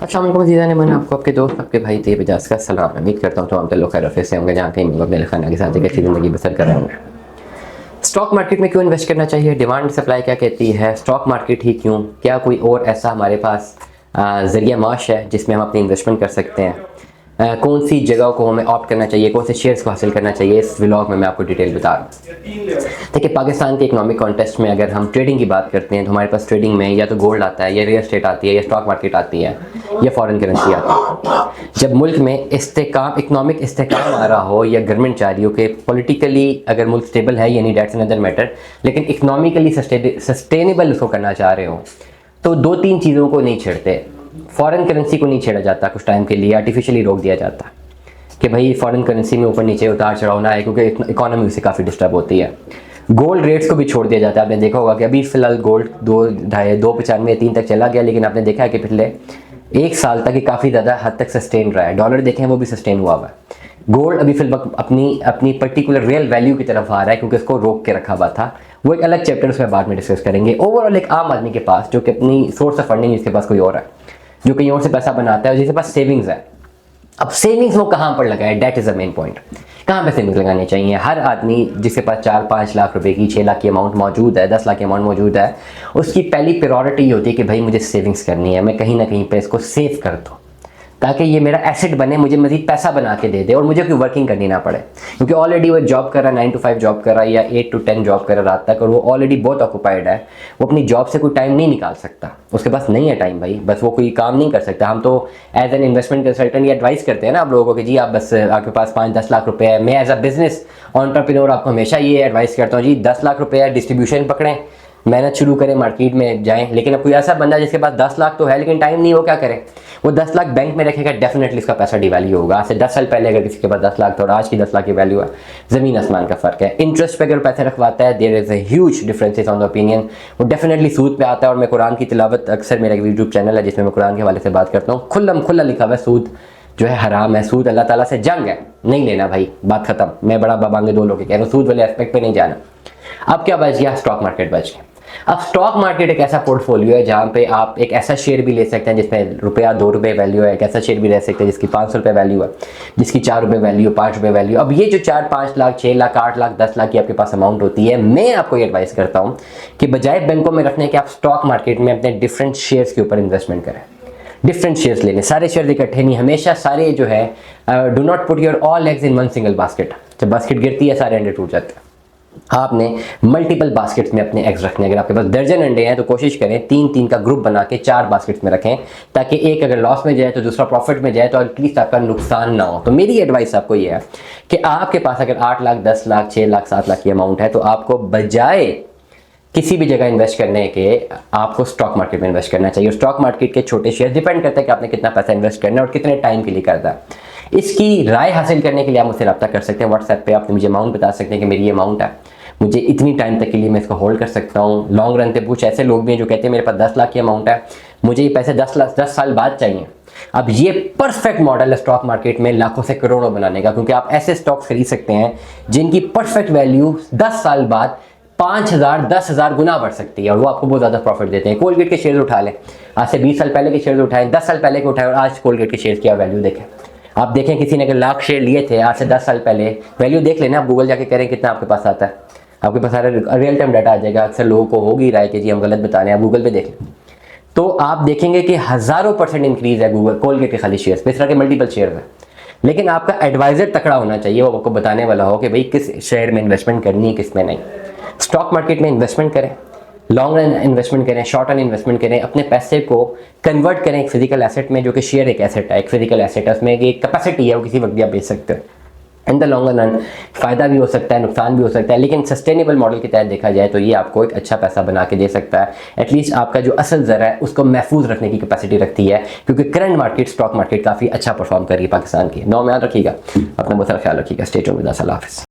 अस्सलाम वालेकुम जीज़ान, मैंने आपको आपके दोस्त आपके भाई तैयब इजाज़ का सलाम। उम्मीद करता हूँ तो लोग खैर आफियत से होंगे जहाँ कहीं लोग अपने खाना के साथ एक अच्छी ज़िंदगी बसर कर रहे होंगे। स्टॉक मार्केट में क्यों इन्वेस्ट करना चाहिए, डिमांड सप्लाई क्या कहती है, स्टॉक मार्केट ही क्यों, क्या कोई और ऐसा हमारे पास ज़रिया माश है जिसमें हम अपनी इन्वेस्टमेंट कर सकते हैं, कौन सी जगह को हमें ऑप्ट करना चाहिए, कौन से शेयर्स को हासिल करना चाहिए, इस व्लॉग में मैं आपको डिटेल बता रहा हूँ। देखिए, पाकिस्तान के इकोनॉमिक कॉन्टेक्स्ट में अगर हम ट्रेडिंग की बात करते हैं तो हमारे पास ट्रेडिंग में या तो गोल्ड आता है, या रियल एस्टेट आती है, या स्टॉक मार्केट आती है, या फॉरेन करेंसी आती है। जब मुल्क में इकोनॉमिक इस्तेहकाम आ रहा हो या गवर्नमेंट चाह रही हो कि पॉलिटिकली अगर मुल्क स्टेबल है, यानी डेट्स अनदर मैटर, लेकिन इकोनॉमिकली सस्टेनेबल उसको करना चाह रहे हो, तो दो तीन चीज़ों को नहीं छेड़ते। फॉरेन करेंसी को नहीं छेड़ा जाता, कुछ टाइम के लिए आर्टिफिशियली रोक दिया जाता कि भाई फॉरेन करेंसी में ऊपर नीचे उतार चढ़ाव ना है, क्योंकि इकोनॉमी उससे काफ़ी डिस्टर्ब होती है। गोल्ड रेट्स को भी छोड़ दिया जाता है। आपने देखा होगा कि अभी फ़िलहाल गोल्ड 2.95 3 तक चला गया, लेकिन आपने देखा है कि पिछले एक साल तक ये काफ़ी ज़्यादा हद तक सस्टेन रहा है। डॉलर देखें वो भी सस्टेन हुआ है। गोल्ड अभी फिलहाल अपनी पर्टिकुलर रियल वैल्यू की तरफ आ रहा है, क्योंकि इसको रोक के रखा हुआ था। वो एक अलग चैप्टर उसमें बाद में डिस्कस करेंगे। ओवरऑल एक आम आदमी के पास जो कि अपनी सोर्स ऑफ फंडिंग जिसके पास कोई और है, जो कहीं और से पैसा बनाता है, जिसके पास सेविंग्स है, अब सेविंग्स वो कहाँ पर लगाए, that is the main point. कहाँ पे सेविंग्स लगानी चाहिए? हर आदमी जिसके पास 4-5 लाख रुपए की, 6 लाख की अमाउंट मौजूद है, 10 लाख की अमाउंट मौजूद है, उसकी पहली प्रायोरिटी ये होती है कि भाई मुझे सेविंग्स करनी है, मैं कहीं ना कहीं पे इसको सेव कर दूँ ताकि ये मेरा एसेट बने, मुझे मजीद पैसा बना के दे दे और मुझे कोई वर्किंग करनी ना पड़े। क्योंकि ऑलरेडी वो एक जॉब कर रहा है, 9 to 5 जॉब कर रहा है, या 8 to 10 जॉब कर रहा है रात तक, और वो ऑलरेडी बहुत ऑक्यूपाइड है। वो अपनी जॉब से कोई टाइम नहीं निकाल सकता, उसके पास नहीं है टाइम भाई, बस वो कोई काम नहीं कर सकता। हम तो एज एन इन्वेस्टमेंट कंसल्टेंट ये एडवाइस करते हैं ना आप लोगों को कि जी आप बस आपके पास 5-10 लाख रुपये है। मैं एज अ बिजनेस एंटरप्रेन्योर आपको हमेशा ये एडवाइस करता हूँ, जी 10 लाख रुपये है, डिस्ट्रीब्यूशन पकड़ें, मेहनत शुरू करें, मार्केट में जाएं। लेकिन अब कोई ऐसा बंदा जिसके पास 10 लाख तो है लेकिन टाइम नहीं, वो क्या करे? वो 10 लाख बैंक में रखेगा, डेफिनेटली उसका पैसा डिवैल्यू होगा। आज से 10 साल पहले अगर किसी के पास 10 लाख था और आज की 10 लाख की वैल्यू है, ज़मीन आसमान का फ़र्क है। इंटरेस्ट पे अगर पैसे रखवाता है, there is a huge differences on the opinion. वो डेफिनेटली सूद पे आता है। और मैं कुरान की तिलावत, अक्सर मेरा यूट्यूब चैनल है जिसमें मैं कुरान के हवाले से बात करता हूँ, खुल्ला लिखा हुआ है सूद जो है हराम है, सूद अल्लाह ताला से जंग है, नहीं लेना भाई, बात खत्म। मैं बड़ा बाबांगे दो लोग कह रहा हूँ, सूद वाले एस्पेक्ट पे नहीं जाना। अब क्या बच गया? स्टॉक मार्केट बच गया। अब स्टॉक मार्केट एक ऐसा पोर्टफोलियो है जहाँ पे आप एक ऐसा शेयर भी ले सकते हैं जिसमें रुपया 2 रुपये वैल्यू है, एक ऐसा शेयर भी ले सकते हैं जिसकी 500 रुपये वैल्यू है, जिसकी 4 रुपये वैल्यू, 5 रुपये वैल्यू। अब ये जो 4-5 लाख, 6 लाख, 8 लाख, 10 लाख की आपके पास अमाउंट होती है, मैं आपको ये एडवाइस करता हूँ कि बजाय बैंकों में रखने के आप स्टॉक मार्केट में अपने डिफरेंट शेयर्स के ऊपर इन्वेस्टमेंट करें। डिफरेंट शेयर्स लेने, सारे शेयर इकट्ठे नहीं, हमेशा सारे जो है do not put your all eggs in one single basket. जब बास्केट गिरती है सारे अंडे टूट जाते हैं। आपने मल्टीपल बास्केट्स में अपने एग्स रखने। अगर आपके पास दर्जन अंडे हैं तो कोशिश करें 3-3 का ग्रुप बना के 4 बास्केट्स में रखें, ताकि एक अगर लॉस में जाए तो दूसरा प्रॉफिट में जाए, तो एटलीस्ट आपका नुकसान ना हो। तो मेरी एडवाइस आपको ये है कि आपके पास अगर 8 लाख, 10 लाख, 6 लाख, 7 लाख की अमाउंट है, तो आपको बजाय किसी भी जगह इन्वेस्ट करने के आपको स्टॉक मार्केट में इन्वेस्ट करना चाहिए। स्टॉक मार्केट के छोटे शेयर डिपेंड करता है कि आपने कितना पैसा इन्वेस्ट करना है और कितने टाइम के लिए करना है। इसकी राय हासिल करने के लिए आप मुझसे रब्ता कर सकते हैं व्हाट्सएप पे। आप मुझे अमाउंट बता सकते हैं कि मेरी ये अमाउंट है, मुझे इतनी टाइम तक के लिए मैं इसको होल्ड कर सकता हूँ। लॉन्ग रन पे कुछ ऐसे लोग भी हैं जो कहते हैं मेरे पास 10 लाख की अमाउंट है, मुझे ये पैसे 10 साल बाद चाहिए। अब ये परफेक्ट मॉडल है स्टॉक मार्केट में लाखों से करोड़ों बनाने का, क्योंकि आप ऐसे स्टॉक्स खरीद सकते हैं जिनकी परफेक्ट वैल्यू 10 साल बाद 5,000 10,000 गुना बढ़ सकती है, और वो आपको बहुत ज़्यादा प्रॉफिट देते हैं। कोलगेट के शेयर उठा लें, आज से 20 साल पहले के शेयर उठाएं, 10 साल पहले के उठाएं, और आज कोलगेट के शेयर की वैल्यू देखें। आप देखें किसी ने अगर लाख शेयर लिए थे आज से 10 साल पहले, वैल्यू देख लेना, आप गूगल जाके करें कितना आपके पास आता है, आपके पास सारा रियल टाइम डाटा आ जाएगा। अक्सर लोगों को होगी राय कि जी हम गलत बता रहे हैं, आप गूगल पे देख लें तो आप देखेंगे कि हज़ारों % इंक्रीज़ है गूगल कोलगेट के खाली शेयर्स पे। इस तरह के मल्टीपल शेयर है, लेकिन आपका एडवाइज़र तकड़ा होना चाहिए, वो आपको बताने वाला हो कि भाई किस शेयर में इन्वेस्टमेंट करनी है, किस में नहीं। स्टॉक मार्केट में इन्वेस्टमेंट करें, लॉन्ग रन इन्वेस्टमेंट करें, शॉर्ट रन इन्वेस्टमेंट करें, अपने पैसे को कन्वर्ट करें एक फिजिकल एसेट में, जो कि शेयर एक एसेट है, एक फिजिकल एसेट है, उसमें एक कैपेसिटी है, वो किसी वक्त भी आप बेच सकते हो। इन द लॉन्ग रन फ़ायदा भी हो सकता है, नुकसान भी हो सकता है, लेकिन सस्टेनेबल मॉडल के तहत देखा जाए तो ये आपको एक अच्छा पैसा बना के दे सकता है। एटलीस्ट आपका जो असल ज़रा है उसको महफूज रखने की कैपेसिटी रखती है, क्योंकि करंट मार्केट स्टॉक मार्केट काफ़ी अच्छा परफॉर्म कर रही है पाकिस्तान की। नौ में याद रखिएगा, अपना बहुत सारा ख्याल रखिएगा। Stay tuned with us. अल्लाह हाफ़िज़।